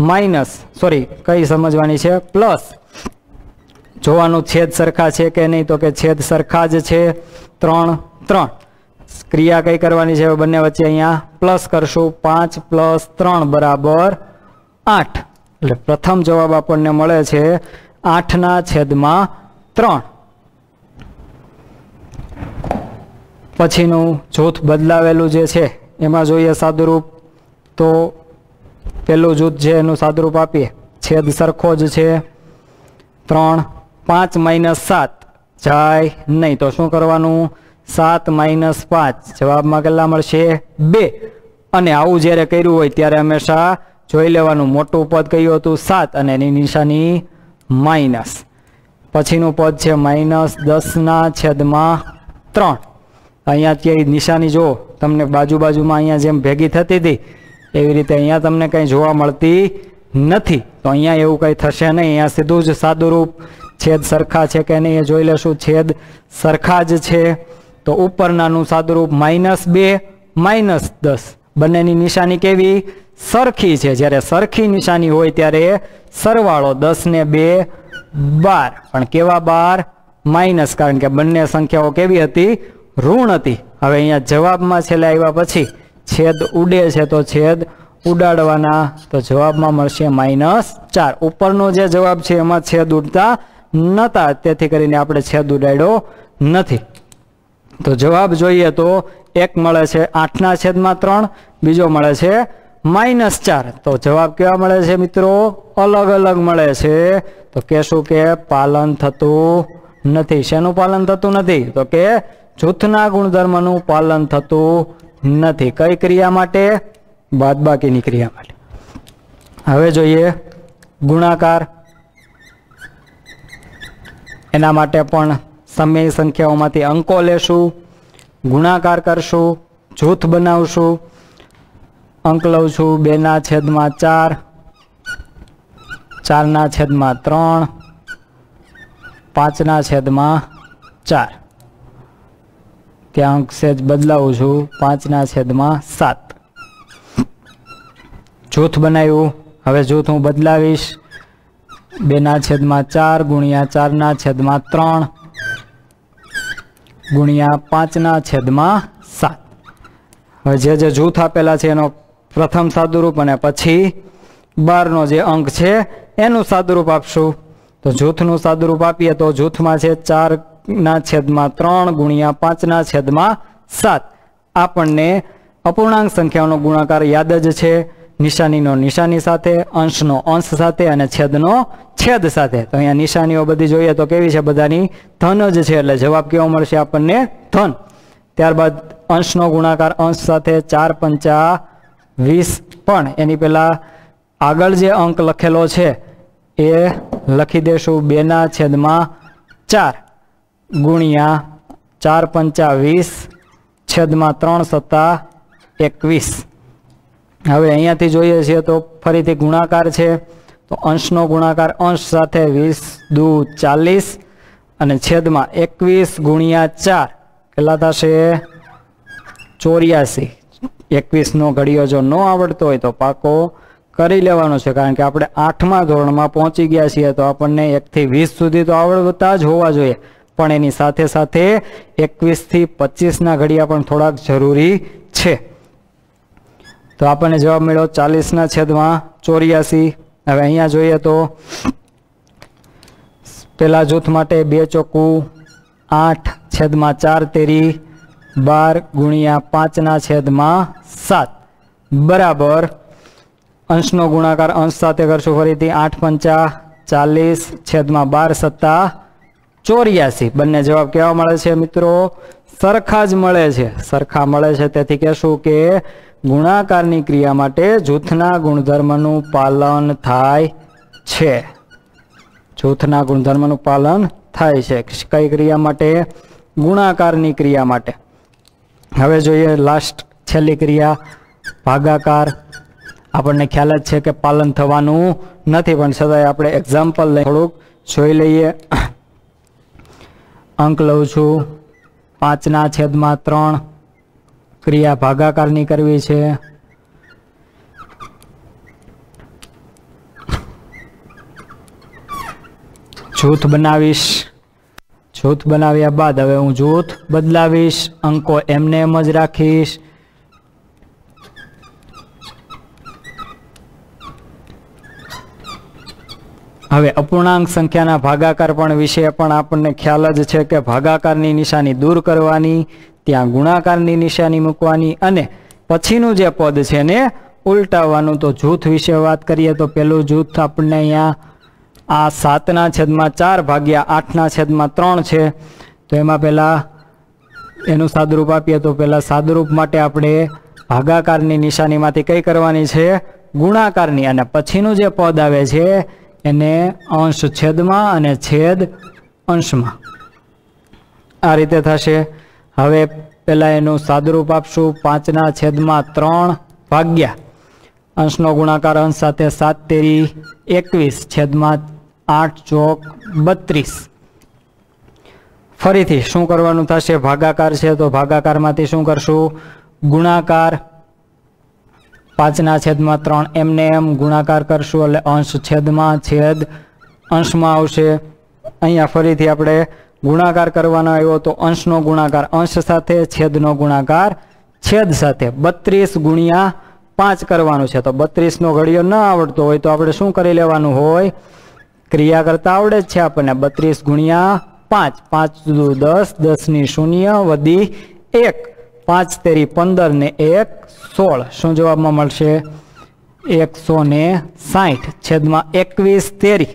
A: માઇનસ, સોરી કઈ સમજવાની છે? પ્લસ। જોવાનું છેદ સરખા છે કે નહીં, તો કે છેદ સરખા જ છે 3, 3। ક્રિયા કઈ કરવાની છે? બંને વચ્ચે અહીંયા પ્લસ કરશું, 5 + 3 = 8, એટલે પ્રથમ જવાબ આપણને મળે છે 8/3। પછીનું જૂથ બદલાવેલું જે છે એમાં જોઈએ સાદુરૂપ, તો પહેલું જૂથ છે એનું સાદુરૂપ આપીએ, છેદ સરખો જ છે 3, 5 - 7 જાય નહીં, તો શું કરવાનું? 7 - 5, જવાબમાં કેટલા મળશે? 2। અને આવું જ્યારે કર્યું હોય ત્યારે હંમેશા જોઈ લેવાનું, મોટું પદ કયું હતું? 7, અને એની નિશાની માઇનસ। પછીનું પદ છે -10/3। અહીંયા અત્યારે નિશાની જો તમને બાજુમાં અહીંયા જેમ ભેગી થતી હતી એવી રીતે અહીંયા તમને કંઈ જોવા મળતી નથી, તો અહીંયા એવું કંઈ થશે નહીં, અહીંયા સીધું જ સાદુરૂપ છેદ સરખા છે કે નહીં એ જોઈ લેશું, છેદ સરખા જ છે, તો ઉપરનાનું સાદુરૂપ -2 - 10, બંનેની નિશાની કેવી? સરખી છે। જ્યારે સરખી નિશાની હોય ત્યારે સરવાળો 10 ને 2 12, પણ કેવા 12? માઇનસ, કારણ કે બંને સંખ્યાઓ કેવી હતી? ઋણ હતી। હવે અહીંયા જવાબમાં છેલ્લે આવ્યા પછી છેદ ઉડે છે તો છેદ ઉડાડવાના, તો જવાબમાં મળશે -4। ઉપરનો જે જવાબ છે એમાં છેદ ઉડતા નહોતા, તેથી કરીને આપણે છેદ ઉડાડ્યો નથી। તો જવાબ જોઈએ તો એક મળે છે 8/3, બીજો મળે છે -4, તો જવાબ કેવા મળે છે મિત્રો? અલગ અલગ મળે છે। તો કહેશું કે પાલન થતું નથી। શેનું પાલન થતું નથી? તો કે જૂથના ગુણધર્મનું પાલન થતું નથી। કઈ ક્રિયા માટે? બાદબાકીની ક્રિયા માટે। હવે જોઈએ ગુણાકાર, એના માટે પણ સમય સંખ્યાઓમાંથી અંકો લેશું, ગુણાકાર કરશું, જૂથ બનાવશું। અંક લઉં છું 2/4, 4/3, 5/4, ત્યાં અંક સેજ બદલાવું છું 5/7। જૂથ બનાવ્યું, હવે જૂથ હું બદલાવીશ 2/4 × 4/3 × 5/7। હવે જે જૂથ આપેલા છે એનો પ્રથમ સાદુરૂપ અને પછી બારનો જે અંક છે એનું સાદુરૂપ આપશું। તો જૂથનું સાદુરૂપ આપીએ તો જૂથમાં છે 4/3 × 5/7। આપણને અપૂર્ણાંક સંખ્યાઓનો ગુણાકાર યાદ જ છે, નિશાનીનો નિશાની સાથે, અંશનો અંશ સાથે અને છેદનો છેદ સાથે। તો અહીંયા નિશાનીઓ બધી જોઈએ તો કેવી છે? બધાની ધન જ છે, એટલે જવાબ કેવો મળશે આપણને? ધન। ત્યારબાદ અંશનો ગુણાકાર અંશ સાથે 4×5 = 20, પણ એની પહેલા આગળ જે અંક લખેલો છે એ લખી દેશું 2/4 ગુણ્યા 4×5 = 20 3 × 7 = 21। હવે અહીંયાથી જોઈએ છીએ તો ફરીથી ગુણાકાર છે, તો અંશનો ગુણાકાર અંશ સાથે 20 × 40 અને છેદમાં 21 × 4 કેટલા થશે? 84। 21 નો ઘડિયો જો ન આવડતો હોય તો પાકો કરી લેવાનો છે, કારણ કે આપણે 8મા ધોરણમાં પહોંચી ગયા છીએ, તો આપણને 1 થી 20 સુધી તો આવડતા જ હોવા જોઈએ, પણ એની સાથે સાથે 21 થી 25 ના ઘડિયા પણ થોડાક જરૂરી છે। તો આપણને જવાબ મળ્યો 40/84। હવે અહીંયા જોઈએ તો પેલા જૂથ માટે 2 ચોકું 8/4 તેરી 12 × 5/7 બરાબર અંશનો ગુણાકાર અંશ સાથે કરશું ફરીથી 8×5 40/12 + 84। બંને જવાબ કેવા મળે છે મિત્રો? સરખા જ મળે છે, સરખા મળે છે। તેથી કહેશું કે ગુણાકારની ક્રિયા માટે જૂથના ગુણધર્મનું પાલન થાય છે, જૂથના ગુણધર્મનું પાલન થાય છે। કઈ ક્રિયા માટે? ગુણાકારની ક્રિયા માટે। હવે જોઈએ લાસ્ટ છેલ્લી ક્રિયા ભાગાકાર। આપણને ખ્યાલ જ છે કે પાલન થવાનું નથી, પણ છતાંય આપણે એક્ઝામ્પલ લઈ થોડુંક જોઈ લઈએ। અંક લઉં છું 5/3 ક્રિયા ભાગાકારની કરવી છે। જૂથ બનાવીશ, જૂથ બનાવ્યા બાદ હવે હું જૂથ બદલાવીશ, અંકો એમને એમ જ રાખીશ। હવે અપૂર્ણાંક સંખ્યાના ભાગાકાર પણ વિશે પણ આપણને ખ્યાલ જ છે કે ભાગાકારની નિશાની દૂર કરવાની, ત્યાં ગુણાકારની નિશાની મૂકવાની અને પછીનું જે પદ છે એને ઉલટાવવાનું। તો જૂથ વિશે વાત કરીએ તો પેલું જૂથ આપણને અહીંયા આ 7/4 ભાગ્યા 8/3 છે। તો એમાં પહેલા એનું સાદુરૂપ આપીએ તો પહેલા સાદુરૂપ માટે આપણે ભાગાકારની નિશાનીમાંથી કઈ કરવાની છે? ગુણાકારની, અને પછીનું જે પદ આવે છે એને અંશ છેદમાં અને છેદ અંશમાં, આ રીતે થશે। હવે પહેલા એનું સાદુરૂપ આપશું 5/3 ભાગ્યા અંશનો ગુણાકાર અંશ સાથે 7 તેરી 21 8 ચોક 32। ફરીથી શું કરવાનું થશે? ભાગાકાર છે તો ભાગાકારમાંથી શું કરશું? ગુણાકાર 5/3 એમને એમ ગુણાકાર કરશું એટલે અંશ છેદમાં છેદ અંશમાં આવશે। અહીંયા ફરીથી આપણે ગુણાકાર કરવાનો આવ્યો તો અંશનો ગુણાકાર અંશ સાથે, છેદનો ગુણાકાર છેદ સાથે 32 × 5 કરવાનું છે। તો 32નો ઘડિયો ન આવડતો હોય તો આપણે શું કરી લેવાનું હોય? ક્રિયા કરતા આવડે જ છે આપણને। 32 × 5, 5 દુ 10, 10 × 0 વધી 1, 5 તેરી 15 ને 1 16। શું જવાબમાં મળશે? 160 છેદમાં 21 તેરી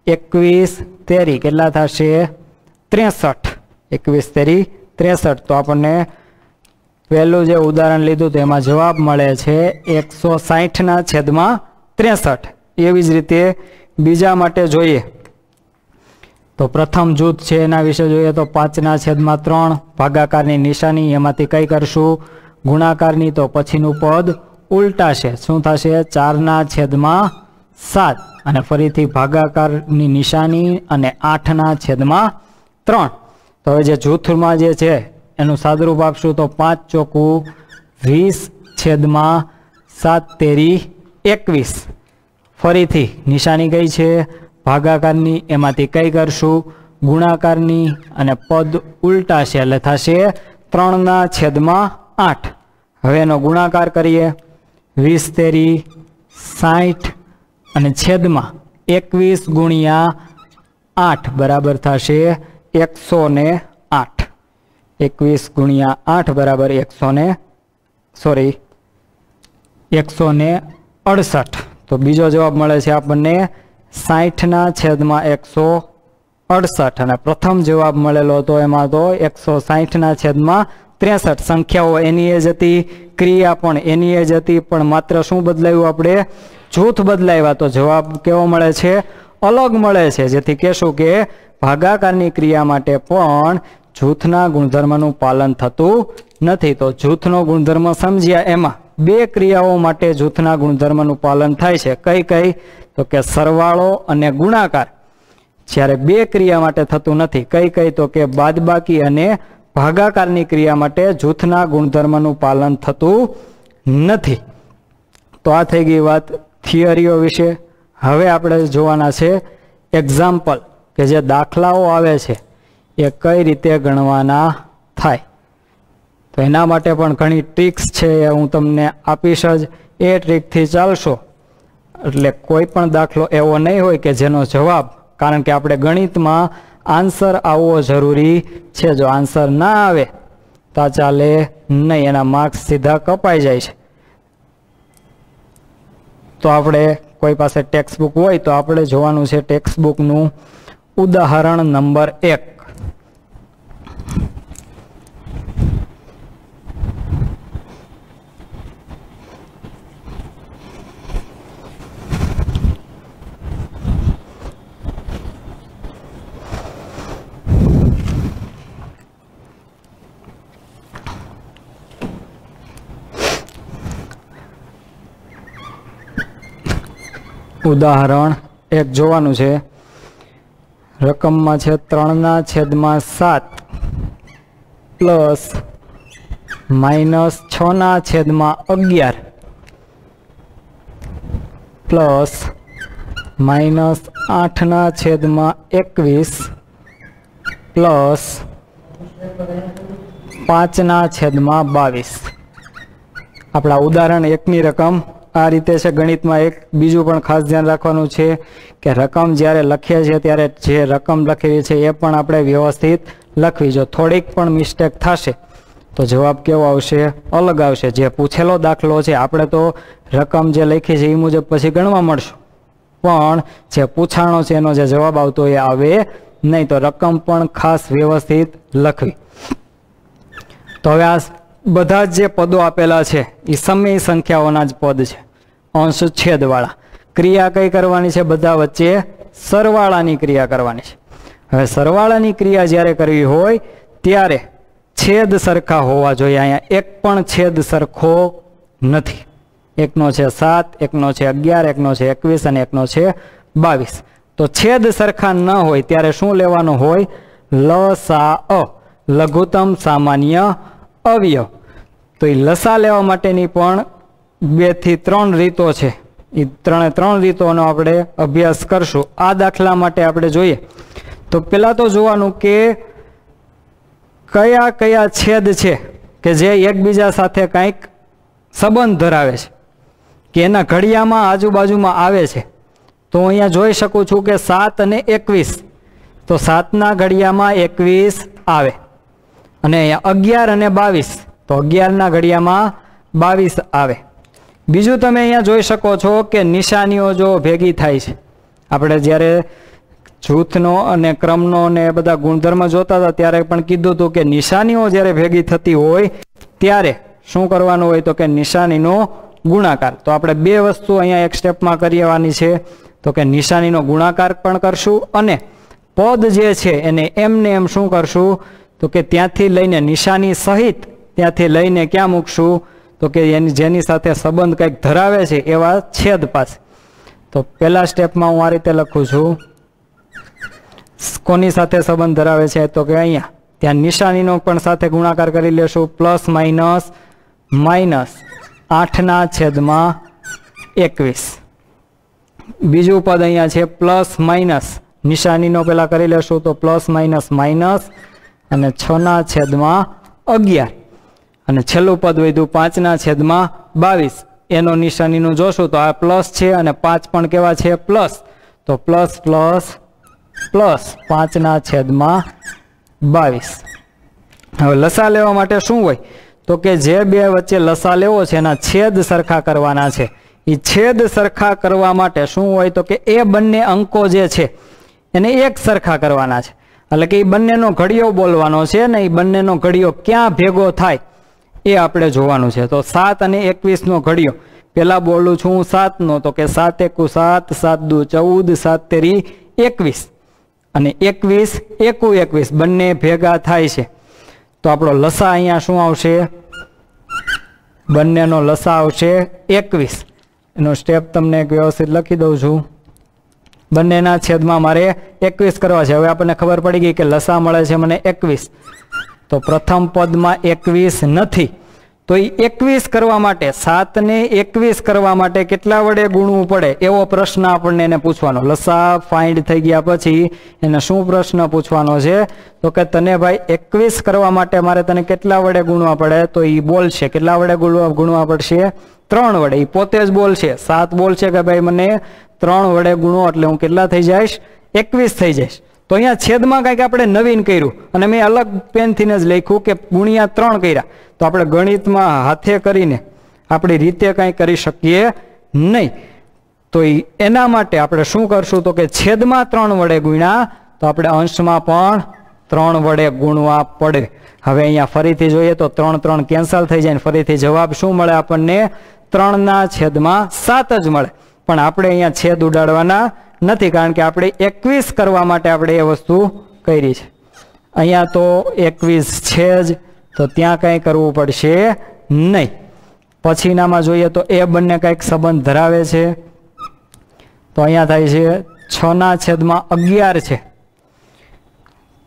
A: 21 તેરી કેટલા થશે? 63, 21 તેરી 63। તો આપણને પહેલું જે ઉદાહરણ લીધું તો એમાં જવાબ મળે છે 160/63। એવી જ રીતે બીજા માટે જોઈએ તો પ્રથમ જૂથ છે એના વિશે જોઈએ તો 5/3 ભાગાકારની નિશાની, એમાંથી કઈ કરશું? ગુણાકારની। તો પછીનું પદ ઉલટાશે, શું થશે? 4/7 અને ફરીથી ભાગાકારની નિશાની અને 8/3। તો હવે જે જૂથમાં જે છે એનું સાદુરૂપ આપશું તો 5 ચોકું 20 7 તેરી 21। ફરીથી નિશાની કઈ છે? ભાગાકારની, એમાંથી કઈ કરશું? ગુણાકારની અને પદ ઉલટાશે એટલે થશે 3/8। હવે એનો ગુણાકાર કરીએ 20 તેરી 60 અને છેદમાં 21 × 8 બરાબર થશે 108। 21 × 8 બરાબર 168। તો બીજો જવાબ મળે છે આપણને 60/168 અને પ્રથમ જવાબ મળેલો હતો એમાં તો 160/63। સંખ્યાઓ એની જ હતી, ક્રિયા પણ એની જ હતી, પણ માત્ર શું બદલાયું? આપણે જૂથ બદલાવ્યા। તો જવાબ કેવો મળે છે? અલગ મળે છે। જેથી કહેશું કે ભાગાકારની ક્રિયા માટે પણ જૂથના ગુણધર્મનું પાલન થતું નથી। તો જૂથનો ગુણધર્મ સમજ્યા, એમાં બે ક્રિયાઓ માટે જૂથના ગુણધર્મનું પાલન થાય છે। કઈ કઈ? તો કે સરવાળો અને ગુણાકાર। જ્યારે બે ક્રિયા માટે થતું નથી। કઈ કઈ? તો કે બાદબાકી અને ભાગાકારની ક્રિયા માટે જૂથના ગુણધર્મનું પાલન થતું નથી। તો આ થઈ ગઈ વાત થિયરીઓ વિશે। હવે આપણે જોવાના છે એક્ઝામ્પલ, કે જે દાખલાઓ આવે છે એ કઈ રીતે ગણવાના થાય। તો એના માટે પણ ઘણી ટ્રિક્સ છે, એ હું તમને આપીશ જ. એ ટ્રીકથી ચાલશો એટલે કોઈ પણ દાખલો એવો નહીં હોય કે જેનો જવાબ, કારણ કે આપણે ગણિતમાં આન્સર આવવો જરૂરી છે. જો આન્સર ના આવે તો ચાલે નહીં, એના માર્ક્સ સીધા કપાઈ જાય છે. તો આપણે કોઈ પાસે ટેક્સ્ટ બુક હોય તો આપણે જોવાનું છે ટેક્સ્ટ બુકનું ઉદાહરણ નંબર 1. ઉદાહરણ 1 જોવાનું છે. રકમમાં છે 3/7 પ્લસ -6/11 પ્લસ -8/21 પ્લસ 5/22. આપણા ઉદાહરણ 1ની રકમ આ રીતે છે. ગણિતમાં એક બીજું પણ ખાસ ધ્યાન રાખવાનું છે કે રકમ જ્યારે લખીએ છીએ ત્યારે જે રકમ લખેલી છે એ પણ આપણે વ્યવસ્થિત લખવી. જો થોડીક પણ મિસ્ટેક થશે તો જવાબ કેવો આવશે? અલગ આવશે. જે પૂછેલો દાખલો છે આપણે તો રકમ જે લખી છે એ મુજબ પછી ગણવા મળશું, પણ જે પૂછાણો છે એનો જે જવાબ આવતો એ આવે નહીં. તો રકમ પણ ખાસ વ્યવસ્થિત લખવી. તો હવે આ બધા જે પદો આપેલા છે એ સમય સંખ્યાઓના જ પદ છે, અંશ છેદવાળા. ક્રિયા કઈ કરવાની છે? બધા વચ્ચે સરવાળાની ક્રિયા કરવાની છે. હવે સરવાળાની ક્રિયા જ્યારે કરવી હોય ત્યારે છેદ સરખા હોવા જોઈએ. અહીંયા એક પણ છેદ સરખો નથી. એકનો છે 7, એકનો છે 11, એકનો છે 21 અને એકનો છે 22. તો છેદ સરખા ન હોય ત્યારે શું લેવાનું હોય? લસા, લઘુત્તમ સામાન્ય અવયવ. તો એ લસા લેવા માટેની પણ 2 થી 3 રીતો છે. એ 3 રીતોનો આપણે અભ્યાસ કરશું. આ દાખલા માટે આપણે જોઈએ તો પહેલા તો જોવાનું કે કયા કયા છેદ છે કે જે એકબીજા સાથે કંઈક સંબંધ ધરાવે છે, કે એના ઘડિયામાં આજુબાજુમાં આવે છે. તો અહીંયા જોઈ શકું છું કે 7 અને 21. તો 7ના ઘડિયામાં 21 આવે, અને અહીંયા 11 અને 22. તો 11ના ઘડિયામાં 22 આવે. બીજું તમે અહીંયા જોઈ શકો છો કે નિશાનીઓ જો ભેગી થાય છે. આપણે જ્યારે જૂથનો અને ક્રમનો ને બધા ગુણધર્મ જોતા હતા ત્યારે પણ કીધું હતું કે નિશાનીઓ જ્યારે ભેગી થતી હોય ત્યારે શું કરવાનું હોય? તો કે નિશાનીનો ગુણાકાર. તો આપણે 2 વસ્તુ અહીંયા એક સ્ટેપમાં કરવાની છે. તો કે નિશાનીનો ગુણાકાર પણ કરશું અને પદ જે છે એને એમને એમ શું કરશું? તો કે ત્યાંથી લઈને નિશાની સહિત ત્યાંથી લઈને ક્યાં મૂકશું? તો કે જેની સાથે સંબંધ કંઈક ધરાવે છે એવા છેદ પાસે. તો પહેલા સ્ટેપમાં હું આ રીતે લખું છું. કોની સાથે સંબંધ ધરાવે છે? તો કે અહીંયા ત્યાં નિશાનીનો પણ સાથે ગુણાકાર કરી લેશું. Plus minus -8/21. બીજું પદ અહીંયા છે પ્લસ માઇનસ, નિશાનીનો પહેલા કરી લેશું. તો પ્લસ માઇનસ માઇનસ અને 6/11. અને છેલ્લું પદ વધ્યું 5/22. એનો નિશાનીનું જોશું તો આ પ્લસ છે અને 5 પણ કેવા છે? પ્લસ. તો પ્લસ પ્લસ પ્લસ 5/22. હવે લસા લેવા માટે શું હોય? તો કે જે 2 વચ્ચે લસા લેવો છે એના છેદ સરખા કરવાના છે. એ છેદ સરખા કરવા માટે શું હોય? તો કે એ બંને અંકો જે છે એને એક સરખા કરવાના છે. એટલે કે એ બંનેનો ઘડિયો બોલવાનો છે ને એ બંનેનો ઘડિયો ક્યાં ભેગો થાય એ આપણે જોવાનું છે. તો 7 અને 21નો ઘડિયો પહેલા બોલું છું 7નો. તો કે 7 એકુ 7, 7 દુ 14, 7 તેરી 21 અને 21 એકુ 21 બંને ભેગા થાય છે. તો આપણો લસા અહીંયા શું આવશે? બંનેનો લસા આવશે 21. એનો સ્ટેપ તમને એક વ્યવસ્થિત લખી દઉં છું. બંનેના છેદમાં મારે 21 કરવા છે. હવે આપણને ખબર પડી ગઈ કે લસા મળે છે મને 21. તો પ્રથમ પદમાં 21 નથી. તો એ 21 કરવા માટે 7 ને 21 કરવા માટે કેટલા વડે ગુણવું પડે એવો પ્રશ્ન આપણને એને પૂછવાનો. લસા ફાઇન્ડ થઈ ગયા પછી એને શું પ્રશ્ન પૂછવાનો છે તો કે તને ભાઈ 21 કરવા માટે મારે તને કેટલા વડે ગુણવા પડે? તો એ બોલશે કેટલા વડે ગુણવા પડશે? 3 વડે. એ પોતે જ બોલશે, 7 બોલશે કે ભાઈ મને 3 વડે ગુણો એટલે હું કેટલા થઈ જઈશ? 21 થઈ જઈશ. તો અહીંયા છેદમાં કંઈક આપણે નવીન કર્યું અને મેં અલગ પેનથી જ લખ્યું કે ગુણ્યા 3 કર્યા. તો આપણે ગણિતમાં હાથે કરીને આપણી રીતે કંઈ કરી શકીએ નહીં. તો એના માટે આપણે શું કરશું તો કે છેદમાં 3 વડે ગુણ્યા તો આપણે અંશમાં પણ 3 વડે ગુણવા પડે. હવે અહીંયા ફરીથી જોઈએ તો 3 3 કેન્સલ થઈ જાય, ફરીથી જવાબ શું મળે આપણને? 3/7 જ મળે. પણ આપણે અહીંયા છેદ ઉડાડવાના નથી, કારણ કે આપણે 21 કરવા માટે આપણે એ વસ્તુ કરી છે. અહીંયા તો 21 છે જ, તો ત્યાં કંઈ કરવું પડશે નહીં. પછીનામાં જોઈએ તો એ બંને કંઈક સંબંધ ધરાવે છે. તો અહીંયા થાય છે 6/11 છે.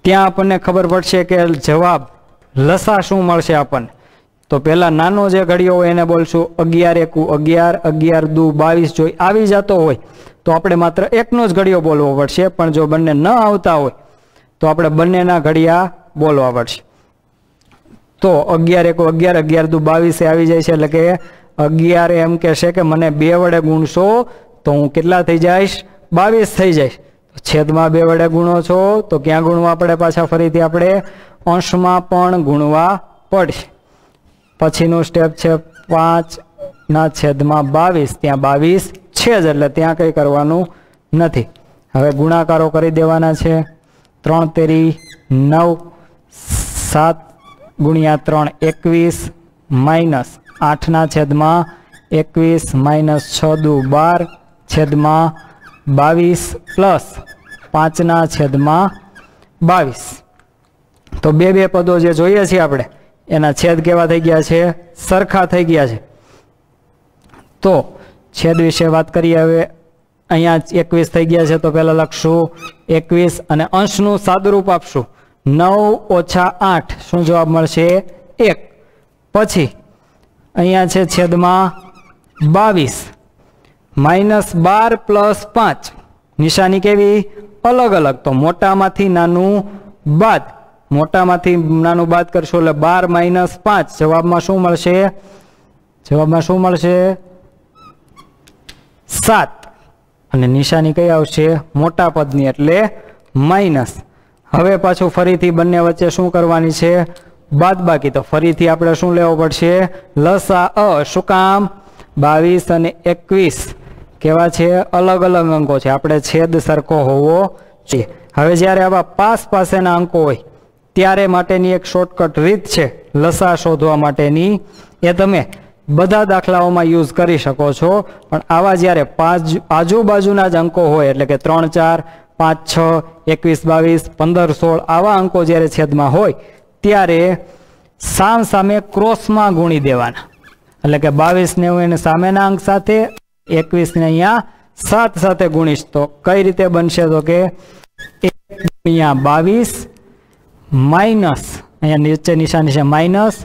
A: ત્યાં આપણને ખબર પડશે કે જવાબ લસા શું મળશે આપણને. તો પહેલા નાનો જે ઘડિયો હોય એને બોલશું 11 એકુ 11, 11 દુ 22. જો આવી જતો હોય તો આપણે માત્ર એકનો જ ઘડિયો બોલવો પડશે, પણ જો બંને ન આવતા હોય તો આપણે બંનેના ઘડિયા બોલવા પડશે. તો 11 એકુ 11, 11 દુ 22 આવી જાય છે. એટલે કે 11 એમ કહેશે કે મને 2 વડે ગુણશો તો હું કેટલા થઈ જઈશ? 22 થઈ જઈશ. છેદમાં 2 વડે ગુણો છો તો ક્યાં ગુણવા પડે? પાછા ફરીથી આપણે અંશમાં પણ ગુણવા પડશે. પછીનું સ્ટેપ છે 5/22. ત્યાં 22 છે જ, એટલે ત્યાં કંઈ કરવાનું નથી. હવે ગુણાકારો કરી દેવાના છે. 3 તેરી 9, 7 ગુણ્યા 3 21, માઇનસ 8/21 માઇનસ 6 દુ 12 છેદમાં 22 પ્લસ 5/22. તો બે પદો જે જોઈએ છીએ આપણે એના છેદ કેવા થઈ ગયા છે? સરખા થઈ ગયા છે. તો છેદ વિશે વાત કરીએ. હવે અહીંયા 21 થઈ ગયા છે તો પહેલા લખશું 21 અને અંશનું સાદુરૂપ આપશું. 9 ઓછા 8 શું જવાબ મળશે? 1. પછી અહીંયા છે છેદમાં 22 માઇનસ 12 પ્લસ 5. નિશાની કેવી? અલગ અલગ. તો મોટામાંથી નાનું બાદ, મોટામાંથી નાનું બાદ કરશો એટલે 12 માઇનસ 5. જવાબમાં શું મળશે? જવાબમાં શું મળશે? 7. અને નિશાની કઈ આવશે? મોટા પદની, એટલે માઇનસ. હવે પાછું ફરીથી બંને વચ્ચે શું કરવાની છે? બાદબાકી. તો ફરીથી આપણે શું લેવો પડશે? લસા. શું કામ? 22 અને 21 કેવા છે? અલગ અલગ અંકો છે. આપણે છેદ સરખો હોવો જોઈએ. હવે જ્યારે આવા પાસેના અંકો હોય ત્યારે માટેની એક શોર્ટકટ રીત છે લસા શોધવા માટેની. એ તમે બધા દાખલાઓમાં યુઝ કરી શકો છો. પણ આવા જ્યારે આજુબાજુના જ અંકો હોય, એટલે કે 3 4 5 6 21 22 15 16 આવા અંકો જ્યારે છેદમાં હોય ત્યારે સામે ક્રોસમાં ગુણી દેવાના. એટલે કે 22 ને હું એને સામેના અંક સાથે, 21 ને અહીંયા 7 સાથે ગુણીશ તો કઈ રીતે બનશે? તો કે 1/22 માઇનસ, અહીંયા નીચે નિશાની છે માઇનસ,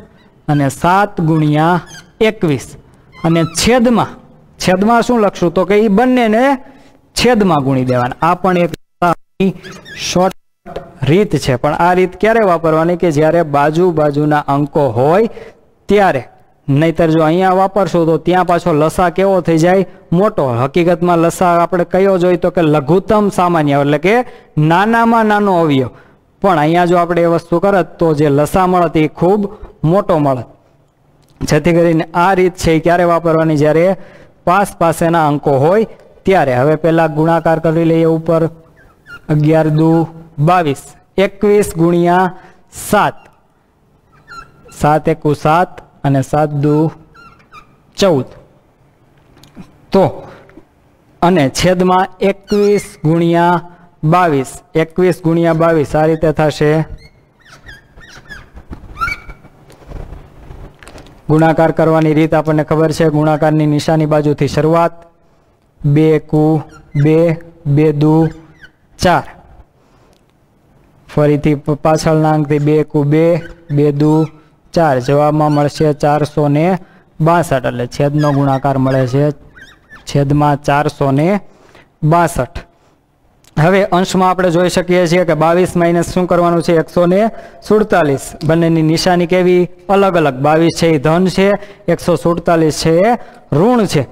A: અને 7/21 અને છેદમાં શું લખશું? તો કે એ બંનેને છેદમાં ગુણી દેવાના. આ પણ એક શોર્ટ રીત છે. પણ આ રીત ક્યારે વાપરવાની? કે જ્યારે બાજુના અંકો હોય ત્યારે. નહીતર જો અહીંયા વાપરશો તો ત્યાં પાછો લસા કેવો થઈ જાય? મોટો. હકીકતમાં લસા આપણે કયો જોઈએ? તો કે લઘુત્તમ સામાન્ય, એટલે કે નાનામાં નાનો અવયવ. પણ અહીંયા જો આપણે એ વસ્તુ કરત તો જે લસા મળત એ ખૂબ મોટો મળત. જેથી કરીને આ રીત છે એ ક્યારે વાપરવાની? જ્યારે પાસેના અંકો હોય ત્યારે. હવે પહેલા ગુણાકાર કરી લઈએ. ઉપર 11 દુ 22, 21 ગુણ્યા 7, 7 એકુ 7 અને 7 દુ 14. તો અને છેદમાં 21 ગુણ્યા 22, 21 ગુણ્યા 22 આ રીતે થશે. ગુણાકાર કરવાની રીત આપણને ખબર છે. ગુણાકારની નિશાની બાજુથી શરૂઆત. 2 એકુ 2, 2 દુ 4. ફરીથી પાછળના અંકથી 2 એકુ 2, 2 દુ 4 જવાબમાં મળશે 462 એટલે છેદનો ગુણાકાર મળે છે છેદમાં 462. હવે અંશમાં આપણે જોઈ શકીએ છીએ કે 22 માઇનસ શું કરવાનું છે 147. બંનેની નિશાની કેવી અલગ અલગ. 22 છે એ ધન છે, 147 છે એ ઋણ છે.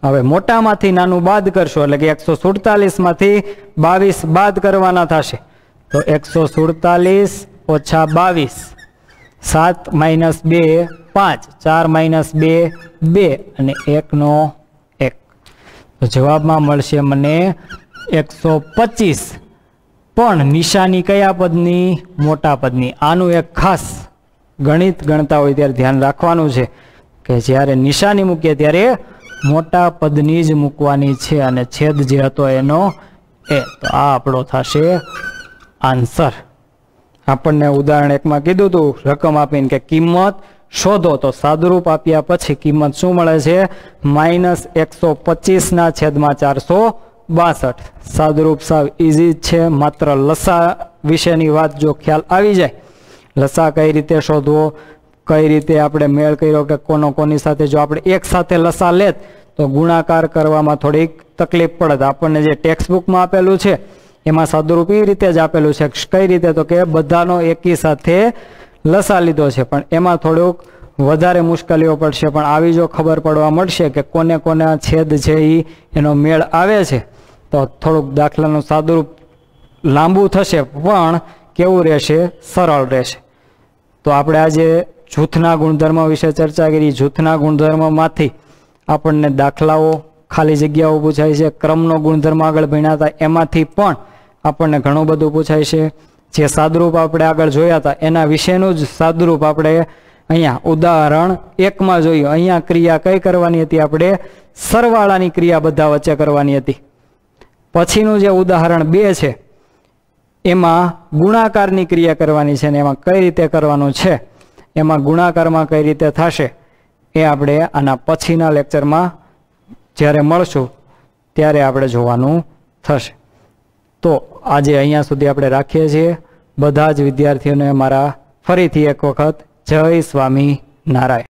A: હવે મોટામાંથી નાનું બાદ કરશો એટલે કે 147 માંથી 22 બાદ કરવાના થશે તો 147 ઓછા 22, 7 માઇનસ 2 5, 4 માઇનસ 2 2 અને 1 નો 1. તો જવાબમાં મળશે મને 125. પણ નિશાની કયા પદની? મોટા પદની. આનું એક ખાસ ગણિત ગણતા હોય ત્યારે ધ્યાન રાખવાનું છે કે જ્યારે નિશાની મૂકીએ ત્યારે મોટા પદની જ મૂકવાની છે અને છેદ જે હતો એનો એ. તો આ આપણો થશે આન્સર. આપણને ઉદાહરણ 1 માં કીધું હતું રકમ આપીને કે કિંમત શોધો, તો સાદુરૂપ આપ્યા પછી કિંમત શું મળે છે? -125 ના છેદમાં 462. સાદુરૂપ સાવ ઈઝી છે. માત્ર લસા વિશેની વાત જો ખ્યાલ આવી જાય, લસા કઈ રીતે શોધવો, કઈ રીતે આપણે મેળ કર્યો કે કોનો કોની સાથે, જો આપણે એક સાથે લસા લેત તો ગુણાકાર કરવામાં થોડીક તકલીફ પડે. આપણને જે ટેક્સ્ટ બુકમાં આપેલું છે એમાં સાદુરૂપ એ રીતે જ આપેલું છે. કઈ રીતે? તો કે બધાનો એકી સાથે લસા લીધો છે, પણ એમાં થોડુંક વધારે મુશ્કેલીઓ પડશે. પણ આવી જો ખબર પડવા મળશે કે કોને કોને છેદ છે એનો મેળ આવે છે તો થોડુંક દાખલાનું સાદુરૂપ લાંબુ થશે પણ કેવું રહેશે? સરળ રહેશે. તો આપણે આજે જૂથના ગુણધર્મ વિશે ચર્ચા કરી. જૂથના ગુણધર્મમાંથી આપણને દાખલાઓ, ખાલી જગ્યાઓ પૂછાય છે. ક્રમનો ગુણધર્મ આગળ ભણ્યા હતા એમાંથી પણ આપણને ઘણું બધું પૂછાય છે. જે સાદુરૂપ આપણે આગળ જોયા હતા એના વિશેનું જ સાદુરૂપ આપણે અહીંયા ઉદાહરણ 1 માં જોયું. અહીંયા ક્રિયા કઈ કરવાની હતી? આપણે સરવાળાની ક્રિયા બધા વચ્ચે કરવાની હતી. પછીનું જે ઉદાહરણ 2 છે એમાં ગુણાકારની ક્રિયા કરવાની છે, ને એમાં કઈ રીતે કરવાનું છે, એમાં ગુણાકારમાં કઈ રીતે થશે એ આપણે આના પછીના લેક્ચરમાં જ્યારે મળશું ત્યારે આપણે જોવાનું થશે. તો આજે અહીંયા સુધી આપણે રાખીએ છીએ. બધા જ વિદ્યાર્થીઓને મારા ફરીથી એક વખત જય સ્વામિનારાયણ.